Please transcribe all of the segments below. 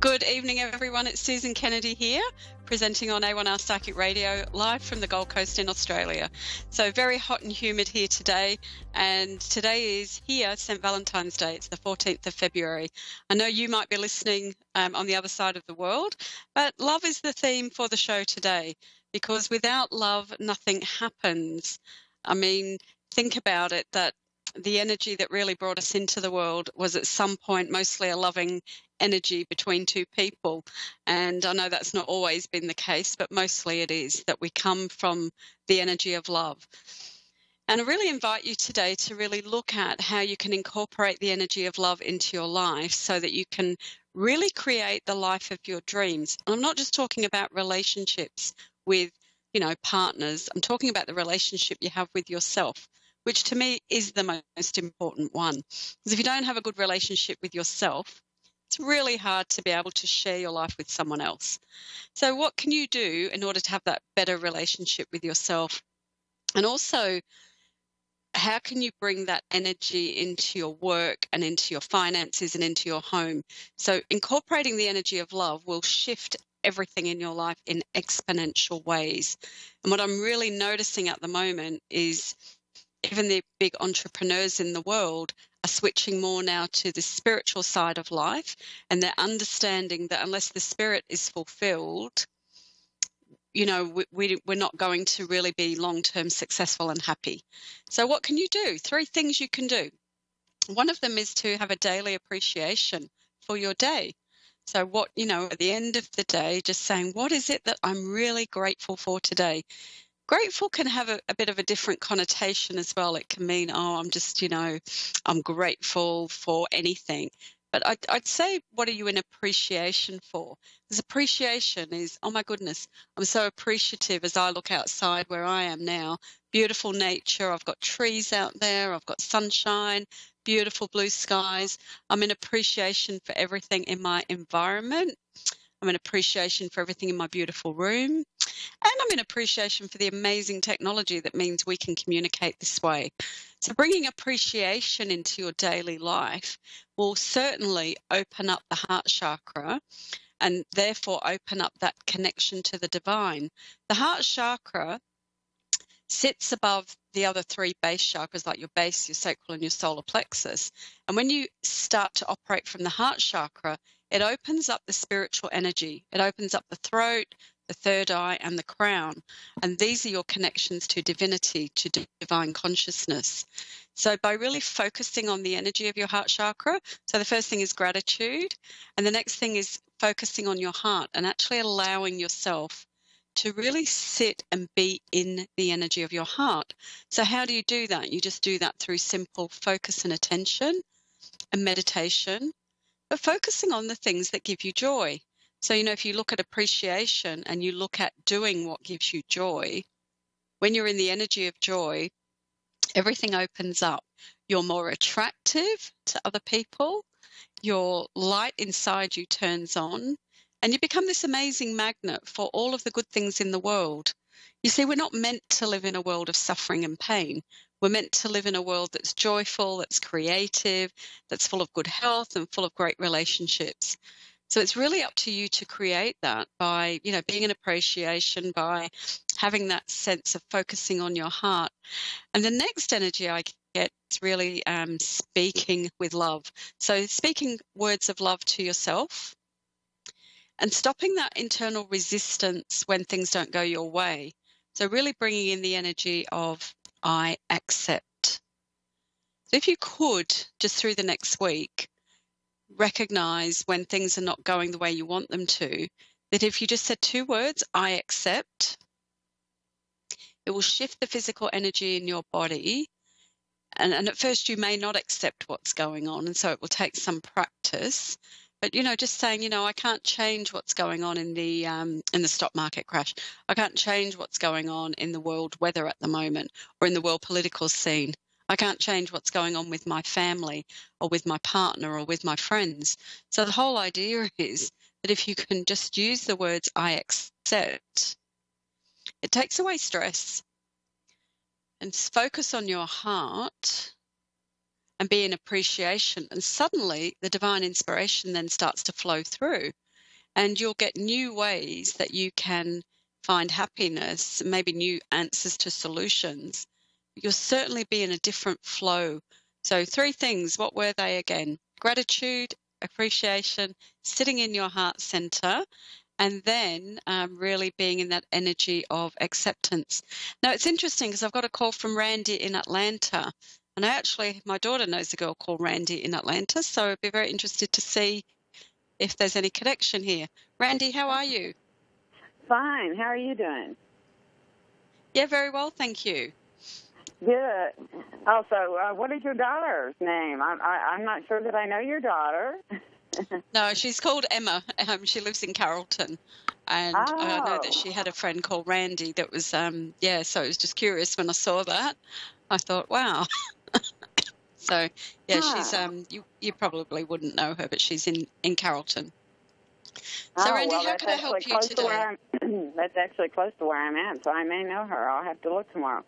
Good evening, everyone. It's Susan Kennedy here, presenting on A1R Psychic Radio, live from the Gold Coast in Australia. So very hot and humid here today, and today is here, St. Valentine's Day. It's the 14th of February. I know you might be listening on the other side of the world, but love is the theme for the show today, because without love, nothing happens. I mean, think about it, that the energy that really brought us into the world was at some point mostly a loving energy between two people. And I know that's not always been the case, but mostly it is, that we come from the energy of love. And I really invite you today to really look at how you can incorporate the energy of love into your life so that you can really create the life of your dreams. And I'm not just talking about relationships with, partners. I'm talking about the relationship you have with yourself, which to me is the most important one. Because if you don't have a good relationship with yourself, it's really hard to be able to share your life with someone else. So what can you do in order to have that better relationship with yourself? And also, how can you bring that energy into your work and into your finances and into your home? So incorporating the energy of love will shift everything in your life in exponential ways. And what I'm really noticing at the moment is even the big entrepreneurs in the world are switching more now to the spiritual side of life, and they're understanding that unless the spirit is fulfilled, we're not going to really be long-term successful and happy. So what can you do? 3 things you can do. One of them is to have a daily appreciation for your day. So what, at the end of the day, just saying, what is it that I'm really grateful for today? Grateful can have a bit of a different connotation as well. It can mean, I'm just, I'm grateful for anything. But I'd say, what are you in appreciation for? Because appreciation is, oh my goodness, I'm so appreciative as I look outside where I am now. Beautiful nature. I've got trees out there. I've got sunshine, beautiful blue skies. I'm in appreciation for everything in my environment. I'm in appreciation for everything in my beautiful room. And I'm in appreciation for the amazing technology that means we can communicate this way. So bringing appreciation into your daily life will certainly open up the heart chakra and therefore open up that connection to the divine. The heart chakra sits above the other 3 base chakras, like your base, your sacral, and your solar plexus. And when you start to operate from the heart chakra, it opens up the spiritual energy. It opens up the throat, the third eye, and the crown. And these are your connections to divinity, to divine consciousness. So by really focusing on the energy of your heart chakra, so the first thing is gratitude, and the next thing is focusing on your heart and actually allowing yourself to really sit and be in the energy of your heart. So how do you do that? You just do that through simple focus and attention and meditation, but focusing on the things that give you joy. So, if you look at appreciation and you look at doing what gives you joy, when you're in the energy of joy, everything opens up. You're more attractive to other people. Your light inside you turns on, and you become this amazing magnet for all of the good things in the world. You see, we're not meant to live in a world of suffering and pain. We're meant to live in a world that's joyful, that's creative, that's full of good health and full of great relationships. So it's really up to you to create that by, being in appreciation, by having that sense of focusing on your heart. And the next energy I get is really speaking with love. So speaking words of love to yourself and stopping that internal resistance when things don't go your way. So really bringing in the energy of I accept. So if you could, just through the next week, recognize when things are not going the way you want them to, that if you just said 2 words, I accept, it will shift the physical energy in your body. And at first you may not accept what's going on, and so it will take some practice. But, just saying, I can't change what's going on in the stock market crash. I can't change what's going on in the world weather at the moment or in the world political scene. I can't change what's going on with my family or with my partner or with my friends. So the whole idea is that if you can just use the words I accept, it takes away stress, and focus on your heart and be in appreciation. And suddenly the divine inspiration then starts to flow through. and you'll get new ways that you can find happiness, maybe new answers to solutions. You'll certainly be in a different flow. So 3 things, what were they again? Gratitude, appreciation, sitting in your heart center, and then really being in that energy of acceptance. Now, it's interesting because I've got a call from Randy in Atlanta, and my daughter knows a girl called Randy in Atlanta, so I'd be very interested to see if there's any connection here. Randy, how are you? Fine. How are you doing? Yeah, very well, thank you. Good. Also, what is your daughter's name? I'm not sure that I know your daughter. No, she's called Emma. She lives in Carrollton. And I know that she had a friend called Randy that was, so I was just curious when I saw that. I thought, wow. So, yeah, she's, you probably wouldn't know her, but she's in Carrollton. So, Randy, how can I help you today? That's actually close to where I'm at, so I may know her. I'll have to look tomorrow.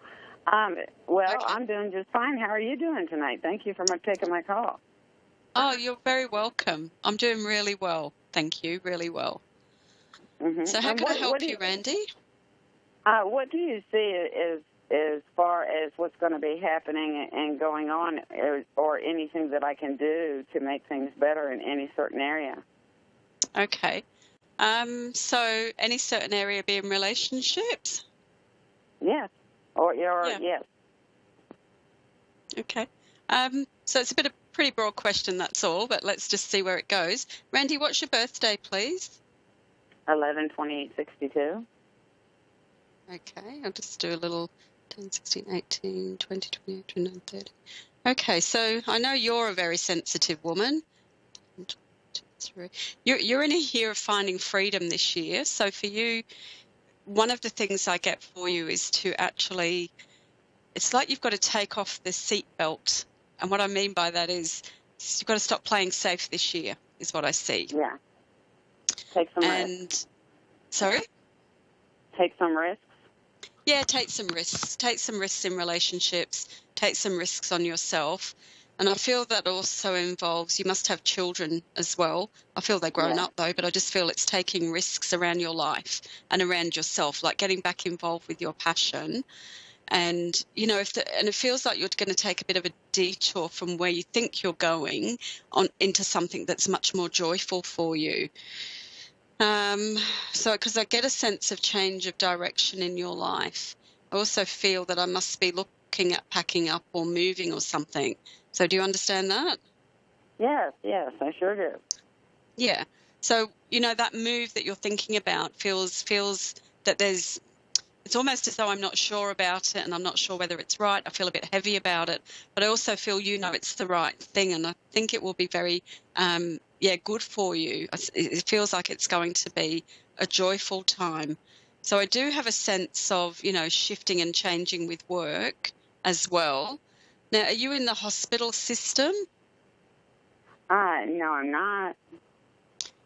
Okay. I'm doing just fine. How are you doing tonight? Thank you for taking my call. Oh, you're very welcome. I'm doing really well. Thank you. Really well. Mm-hmm. So how can I help you, Randy? What do you see as far as what's going to be happening and going on, or anything that I can do to make things better in any certain area? Okay. So any certain area being relationships? Yes. Yes. Okay. So it's a pretty broad question, that's all, but let's just see where it goes. Randy, what's your birthday, please? 11/28/62. Okay, I'll just do a little 10, 16, 18, 20, 28, 29, 30. Okay, so I know you're a very sensitive woman. 1, 2, 3. You're in a year of finding freedom this year. So for you, one of the things I get for you is to actually, it's like you've got to take off the seatbelt. And what I mean by that is you've got to stop playing safe this year, is what I see. Yeah. Take some risks. Sorry? Take some risks? Yeah, take some risks. Take some risks in relationships. Take some risks on yourself. And I feel that also involves, you must have children as well. I feel they're grown up though, but I just feel it's taking risks around your life and around yourself, like getting back involved with your passion. And, and it feels like you're going to take a bit of a detour from where you think you're going into something that's much more joyful for you. Because I get a sense of change of direction in your life. I also feel that I must be looking at packing up or moving or something. So do you understand that? Yes, I sure do. Yeah. So, that move that you're thinking about feels that it's almost as though I'm not sure about it and I'm not sure whether it's right. I feel a bit heavy about it, but I also feel it's the right thing, and I think it will be very good for you. It feels like it's going to be a joyful time. So I do have a sense of, shifting and changing with work as well. Now, are you in the hospital system? No, I'm not.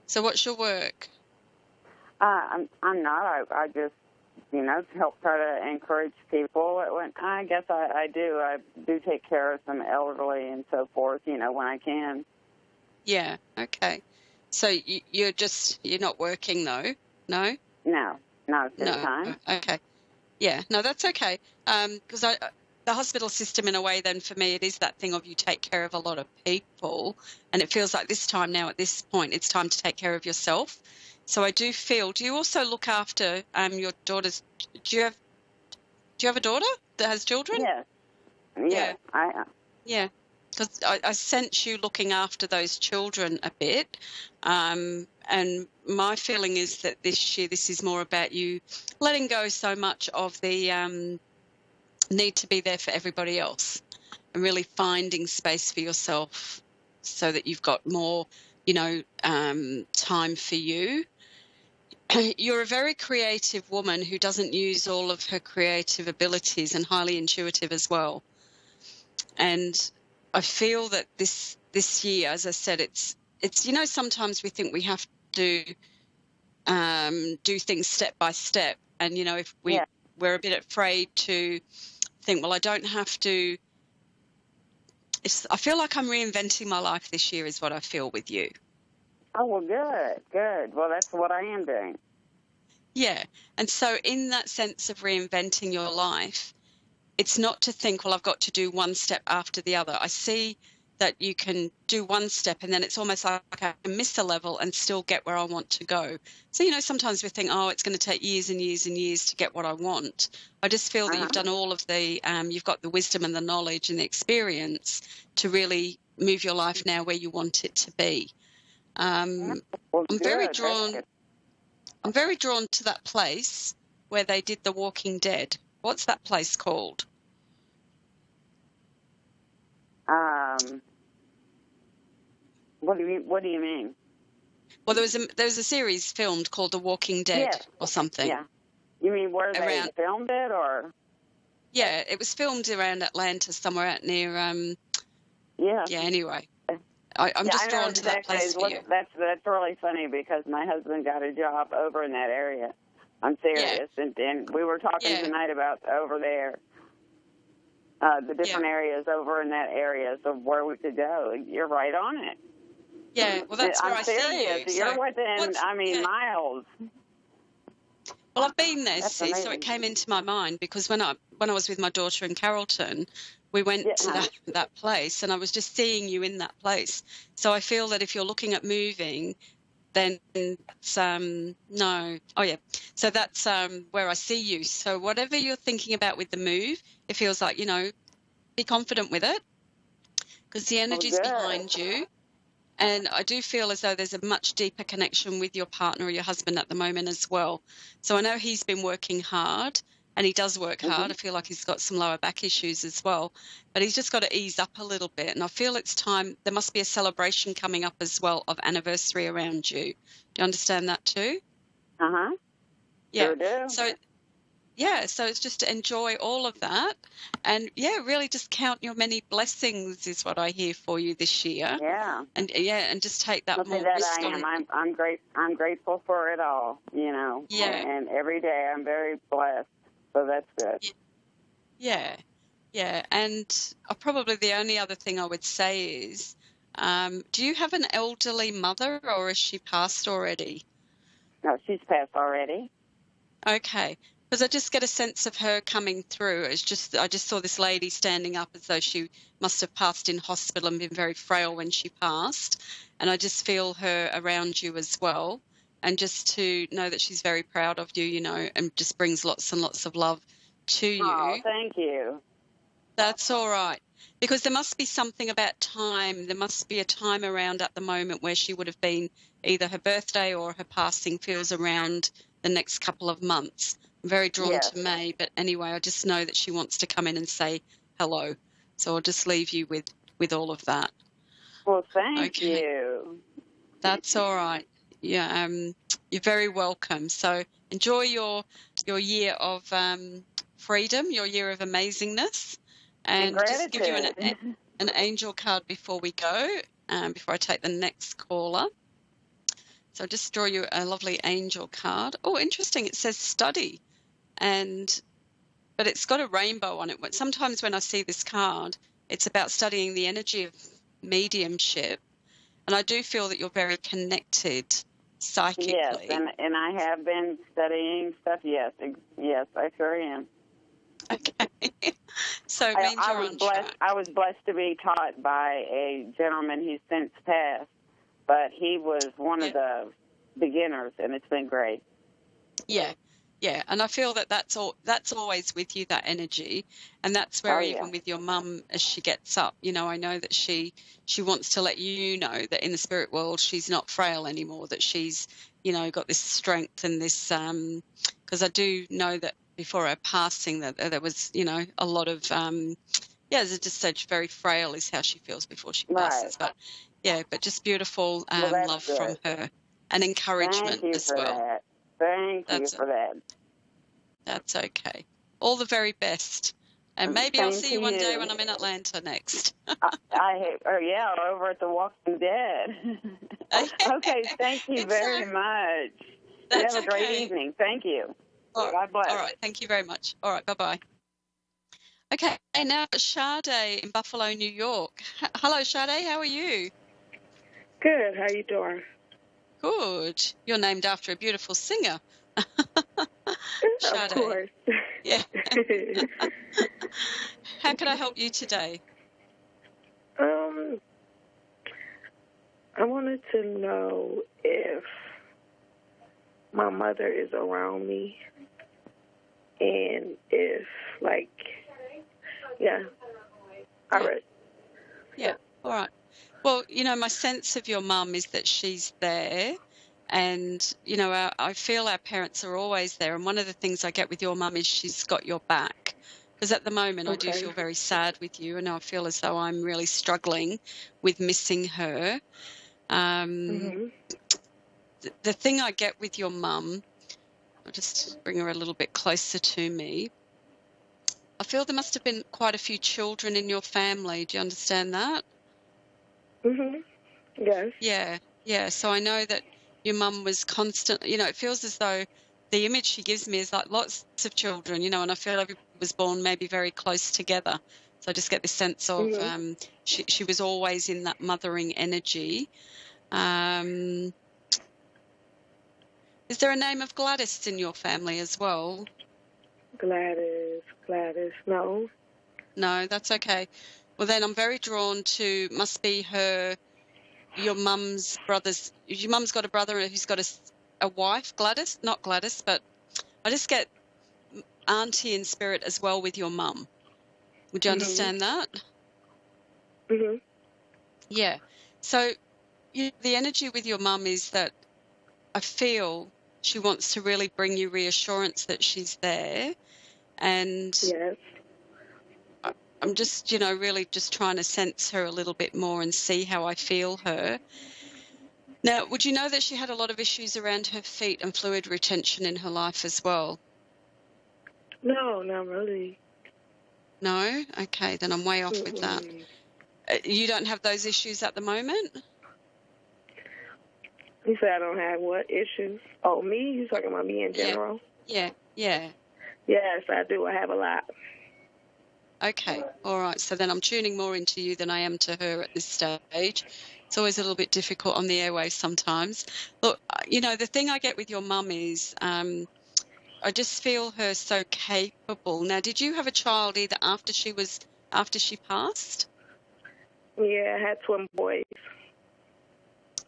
So what's your work? I'm not. I just, help try to encourage people. I guess I do. I do take care of some elderly and so forth, when I can. Yeah, okay. So you're not working though, no? No, not at this time. Okay. Yeah, no, that's okay. Because the hospital system, in a way, then for me, it is that thing of you take care of a lot of people, and it feels like this time now, at this point, it's time to take care of yourself. So I do feel. Do you also look after your daughter's? Do you have a daughter that has children? Yes. Yeah. I am. Yeah. Because I sense you looking after those children a bit, and my feeling is that this year this is more about you letting go so much of the need to be there for everybody else, and really finding space for yourself so that you've got more, time for you. You're a very creative woman who doesn't use all of her creative abilities, and highly intuitive as well. And I feel that this year, as I said, it's sometimes we think we have to do things step by step, and if we're a bit afraid to think, well, I don't have to. I feel like I'm reinventing my life this year, is what I feel with you. Oh, well, good, good. Well, that's what I am doing. Yeah. And so in that sense of reinventing your life, it's not to think, well, I've got to do one step after the other. I see that you can do one step and then it's almost like I can miss a level and still get where I want to go. So, you know, sometimes we think, oh, it's going to take years and years and years to get what I want. I just feel that you've done all of the, you've got the wisdom and the knowledge and the experience to really move your life now where you want it to be. Well, I'm very good. drawn. I'm very drawn to that place where they did The Walking Dead. What's that place called? What do you mean? Well, there was a series filmed called The Walking Dead or something. Yeah. You mean where they filmed it, or? Yeah, it was filmed around Atlanta, somewhere out near. Yeah. Yeah. Anyway, I'm just drawn to that place for you. That's really funny because my husband got a job over in that area. I'm serious, and we were talking tonight about over there, the different areas over in that area of where we could go. You're right on it. Yeah, well, that's where I see you. You're within, miles. Well, I've been there, so it came into my mind because when I was with my daughter in Carrollton, we went to that place, and I was just seeing you in that place. So I feel that if you're looking at moving, then that's so that's where I see you. So whatever you're thinking about with the move, it feels like, you know, be confident with it because the energy's behind you. And I do feel as though there's a much deeper connection with your partner or your husband at the moment as well. So I know he's been working hard, and he does work hard. I feel like he's got some lower back issues as well, but he's just got to ease up a little bit. And I feel it's time. There must be a celebration coming up as well of anniversary around you. Do you understand that too? Yeah. Sure do. So it's just to enjoy all of that, and really just count your many blessings is what I hear for you this year. Yeah. And just take that more risk on. I'm grateful for it all, you know. Yeah. And every day I'm very blessed, so that's good. Yeah. Yeah. And probably the only other thing I would say is, do you have an elderly mother, or is she passed already? No, she's passed already. Okay. Because I just get a sense of her coming through. I just saw this lady standing up as though she must have passed in hospital and been very frail when she passed. And I just feel her around you as well. And just to know that she's very proud of you, you know, and just brings lots and lots of love to you. Oh, thank you. That's all right. Because there must be something about time. There must be a time around at the moment where she would have been either her birthday or her passing feels around the next couple of months. I'm very drawn to May, but anyway, I just know that she wants to come in and say hello. So I'll just leave you with all of that. Well, thank you. That's all right. Yeah, you're very welcome. So enjoy your year of freedom, your year of amazingness, and just give you an angel card before we go, before I take the next caller. So I'll just draw you a lovely angel card. Oh, interesting. It says study. But it's got a rainbow on it. Sometimes when I see this card, it's about studying the energy of mediumship. And I do feel that you're very connected psychically. Yes, and I have been studying stuff. Yes, I sure am. Okay. So it means you're on track. I was blessed to be taught by a gentleman who's since passed, but he was one of the beginners, and it's been great. Yeah, and I feel that that's always with you, that energy, and that's where even with your mum, as she gets up, you know, I know that she wants to let you know that in the spirit world she's not frail anymore, that she's, you know, got this strength and this, because I do know that before her passing that there was, you know, a lot of, as I just said, very frail is how she feels before she passes, but just beautiful love from her and encouragement as well. Thank you for that. That's okay. All the very best. And maybe I'll see you one day when I'm in Atlanta next. Over at The Walking Dead. Okay, thank you very much. Have a great evening. Thank you. God bless. All right, thank you very much. All right, bye-bye. Okay, now Sade in Buffalo, New York. Hello, Sade, how are you? Good, how you doing? good. You're named after a beautiful singer. Of course. Yeah. How can I help you today? I wanted to know if my mother is around me and if, like, all right. Yeah, all right. Well, my sense of your mum is that she's there. And, I feel our parents are always there. And one of the things I get with your mum is she's got your back. Because at the moment I do feel very sad with you, and I feel as though I'm really struggling with missing her. The thing I get with your mum, I'll just bring her a little bit closer to me. I feel there must have been quite a few children in your family. Do you understand that? Yes. Yeah. So I know that your mum was constant, it feels as though the image she gives me is like lots of children, and I feel everybody was born maybe very close together. So I just get this sense of she was always in that mothering energy. Is there a name of Gladys in your family as well? Gladys, no. No, that's okay. Well, then I'm very drawn to, must be your mum's brother's. Your mum's got a brother who's got a wife, Gladys? Not Gladys, but I just get auntie in spirit as well with your mum. Would you understand that? Yeah. So the energy with your mum is that I feel she wants to really bring you reassurance that she's there. And yes. I'm just, really just trying to sense her a little bit more and see how I feel her. Now, would you know that she had a lot of issues around her feet and fluid retention in her life as well? No, not really. No? Okay, then I'm way off with that. You don't have those issues at the moment? You said I don't have what issues? Oh, me? You talking about me in general? Yeah. Yes, I do. I have a lot. Okay, all right. So then I'm tuning more into you than I am to her at this stage. It's always a little bit difficult on the airwaves sometimes. Look, the thing I get with your mum is I just feel her so capable. Now, did you have a child either after she passed? Yeah, I had twin boys.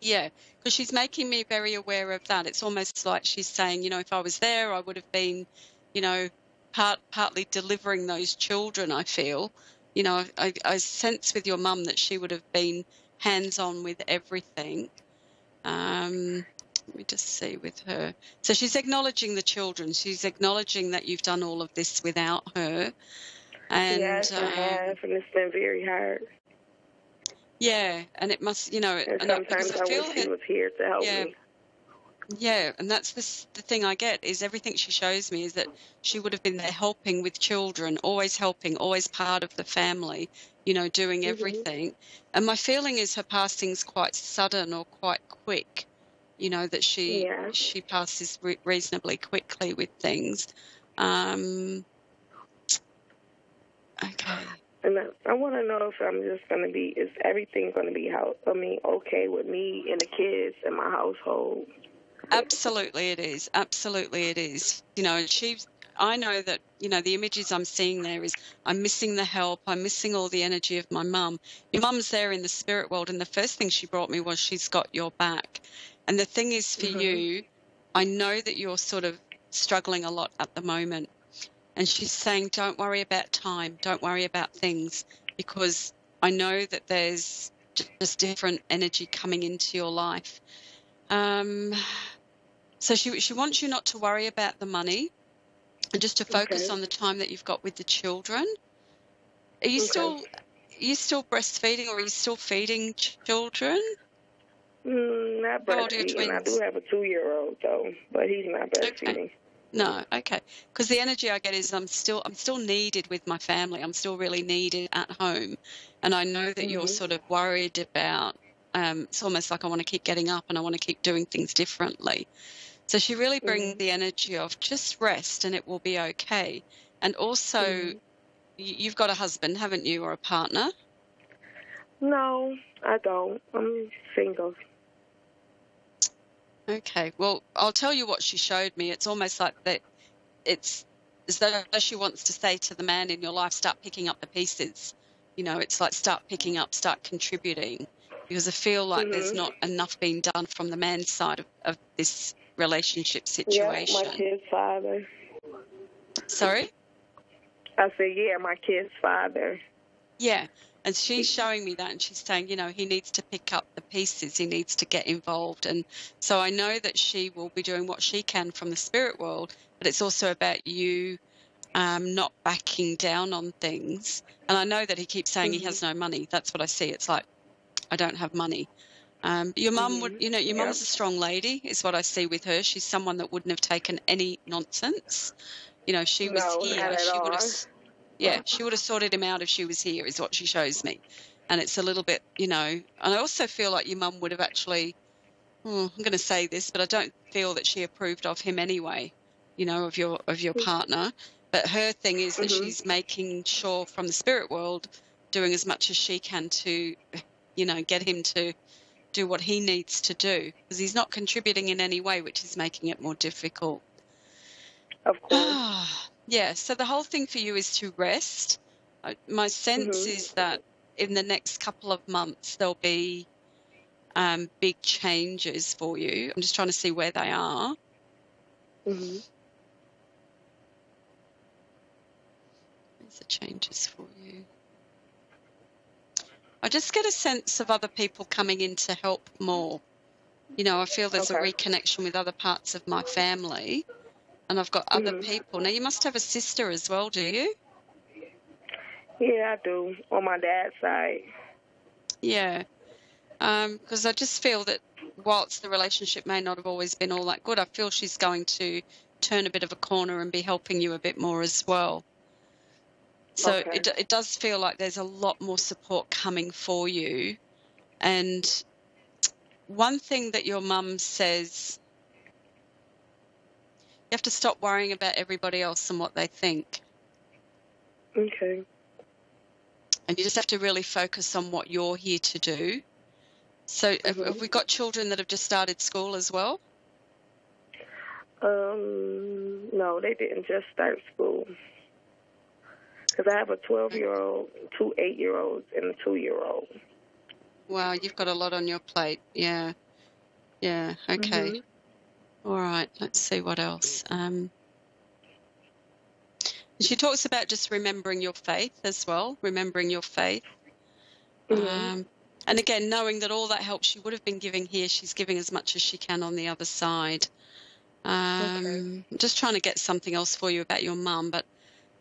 Yeah, because she's making me very aware of that. It's almost like she's saying, if I was there, I would have been, partly delivering those children, I feel. I sense with your mum that she would have been hands-on with everything. Let me just see with her. So she's acknowledging the children. She's acknowledging that you've done all of this without her. And, yes, I have, and it's been very hard. Yeah, and it must, and sometimes I wish she was here to help me. Yeah, and that's the thing I get is everything she shows me is that she would have been there helping with children, always helping, always part of the family, doing everything. And my feeling is her passing's quite sudden or quite quick, that she passes reasonably quickly with things. Okay. And I want to know if I'm just going to be, is everything going to be, okay with me and the kids and my household? Absolutely it is. Absolutely it is. I know that, the images I'm seeing there is I'm missing the help. I'm missing all the energy of my mum. Your mum's there in the spirit world, and the first thing she brought me was she's got your back. And the thing is for you, I know that you're sort of struggling a lot at the moment. And she's saying, don't worry about time, don't worry about things, because I know that there's just different energy coming into your life. So she wants you not to worry about the money and just to focus on the time that you've got with the children. Are you still breastfeeding, or are you still feeding children? Not breastfeeding. I do have a 2-year-old though, but he's not breastfeeding. Okay. No, okay. Because the energy I get is I'm still needed with my family. I'm still really needed at home. And I know that you're sort of worried about, it's almost like I want to keep getting up and I want to keep doing things differently. So she really brings the energy of just rest and it will be okay. And also, you've got a husband, haven't you, or a partner? No, I don't. I'm single. Okay. Well, I'll tell you what she showed me. It's almost like that it's as though she wants to say to the man in your life, start picking up the pieces. You know, it's like start picking up, start contributing. Because I feel like there's not enough being done from the man's side of this relationship situation. Yeah, my kid's father. Sorry? I said, yeah, my kid's father. Yeah. And she's showing me that, and she's saying, you know, he needs to pick up the pieces. He needs to get involved. And so I know that she will be doing what she can from the spirit world, but it's also about you not backing down on things. And I know that he keeps saying he has no money. That's what I see. It's like, I don't have money. Your mum would, you know, your mum's a strong lady is what I see with her. She's someone that wouldn't have taken any nonsense. You know, she was here. She would have... Yeah, she would have sorted him out if she was here, is what she shows me. And it's a little bit, you know, and I also feel like your mum would have actually, I'm going to say this, but I don't feel that she approved of him anyway, you know, of your partner. But her thing is that she's making sure from the spirit world, doing as much as she can to, you know, get him to do what he needs to do, because he's not contributing in any way, which is making it more difficult. Of course. Yeah, so the whole thing for you is to rest. My sense is that in the next couple of months there'll be big changes for you. I'm just trying to see where they are. Where's the changes for you? I just get a sense of other people coming in to help more. You know, I feel there's a reconnection with other parts of my family. And I've got other people. Now, you must have a sister as well, do you? Yeah, I do, on my dad's side. Yeah, because I just feel that whilst the relationship may not have always been all that good, I feel she's going to turn a bit of a corner and be helping you a bit more as well. So it does feel like there's a lot more support coming for you. And one thing that your mum says... You have to stop worrying about everybody else and what they think. Okay. And you just have to really focus on what you're here to do. So have we got children that have just started school as well? No, they didn't just start school. Because I have a 12-year-old, 2 8-year-olds, and a 2-year-old. Wow, you've got a lot on your plate. Yeah. Yeah, okay. All right, let's see what else. She talks about just remembering your faith as well, remembering your faith. And again, knowing that all that help she would have been giving here, she's giving as much as she can on the other side. I'm just trying to get something else for you about your mum, but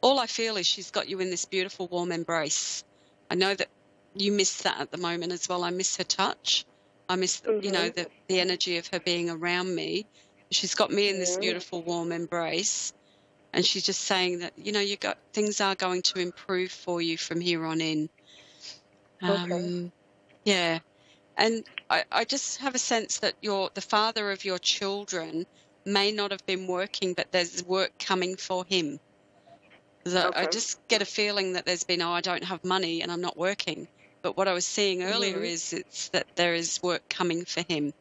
all I feel is she's got you in this beautiful, warm embrace. I know that you miss that at the moment as well. I miss her touch. I miss, you know, the energy of her being around me. She's got me in this beautiful, warm embrace, and she's just saying that, you know, things are going to improve for you from here on in. Yeah, and I just have a sense that the father of your children may not have been working, but there's work coming for him. I just get a feeling that there's been, I don't have money and I'm not working. But what I was seeing earlier is it's that there is work coming for him,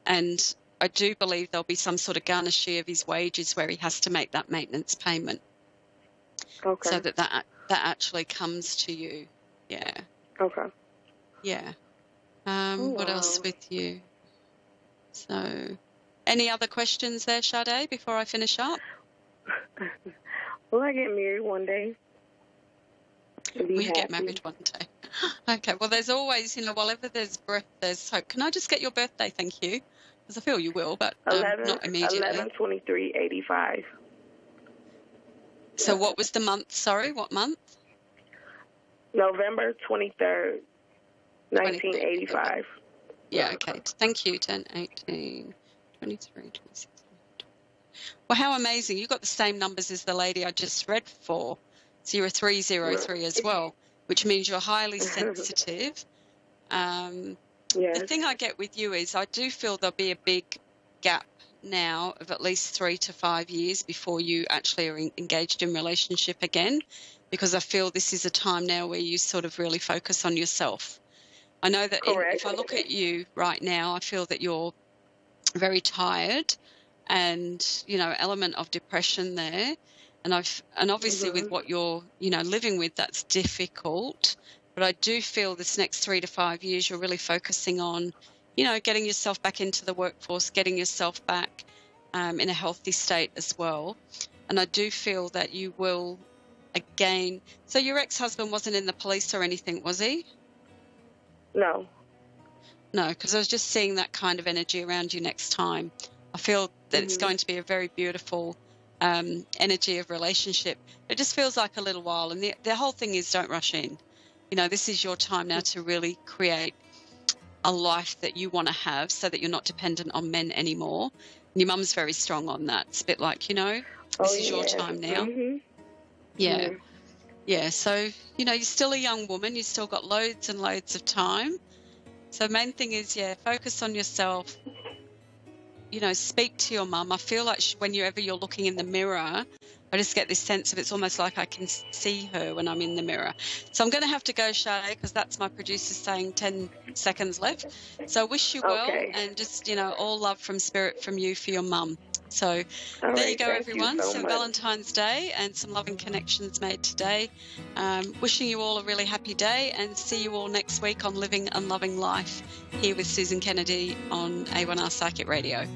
and I do believe there'll be some sort of garnishee of his wages where he has to make that maintenance payment. So that actually comes to you. Yeah. Okay. Yeah. What else with you? So, any other questions there, Sade, before I finish up? Will I get married one day? We get married one day. Okay. Well, there's always, you know, whenever there's breath, there's hope. Can I just get your birthday? Thank you. Because I feel you will, but not immediately. 11/23/85. So what was the month? Sorry, what month? November 23rd, 1985. Yeah, okay. Thank you. 10, 18, 23, 26. Well, how amazing. You got the same numbers as the lady I just read for. So you're a 303 as well, which means you're highly sensitive. The thing I get with you is I do feel there'll be a big gap now of at least 3 to 5 years before you actually are engaged in relationship again, because I feel this is a time now where you sort of really focus on yourself. I know that if I look at you right now, I feel that you're very tired, and element of depression there. And obviously with what you're living with, that's difficult. But I do feel this next 3 to 5 years you're really focusing on getting yourself back into the workforce, getting yourself back in a healthy state as well. And I do feel that you will again. So your ex-husband wasn't in the police or anything, was he? No. No, because I was just seeing that kind of energy around you next time. I feel that it's going to be a very beautiful energy of relationship. It just feels like a little while. And the whole thing is, don't rush in. This is your time now to really create a life that you want to have, so that you're not dependent on men anymore. And your mum's very strong on that. It's a bit like, this is your time now. Yeah. So, you're still a young woman. You've still got loads and loads of time. So main thing is, focus on yourself. Speak to your mum. I feel like whenever you're looking in the mirror, I just get this sense of, it's almost like I can see her when I'm in the mirror. So I'm going to have to go, Shay, because that's my producer saying 10 seconds left. So wish you well, and just, all love from spirit from you for your mum. So there you go, everyone. So Valentine's Day and some loving connections made today. Wishing you all a really happy day, and see you all next week on Living and Loving Life here with Susan Kennedy on A1R Psychic Radio.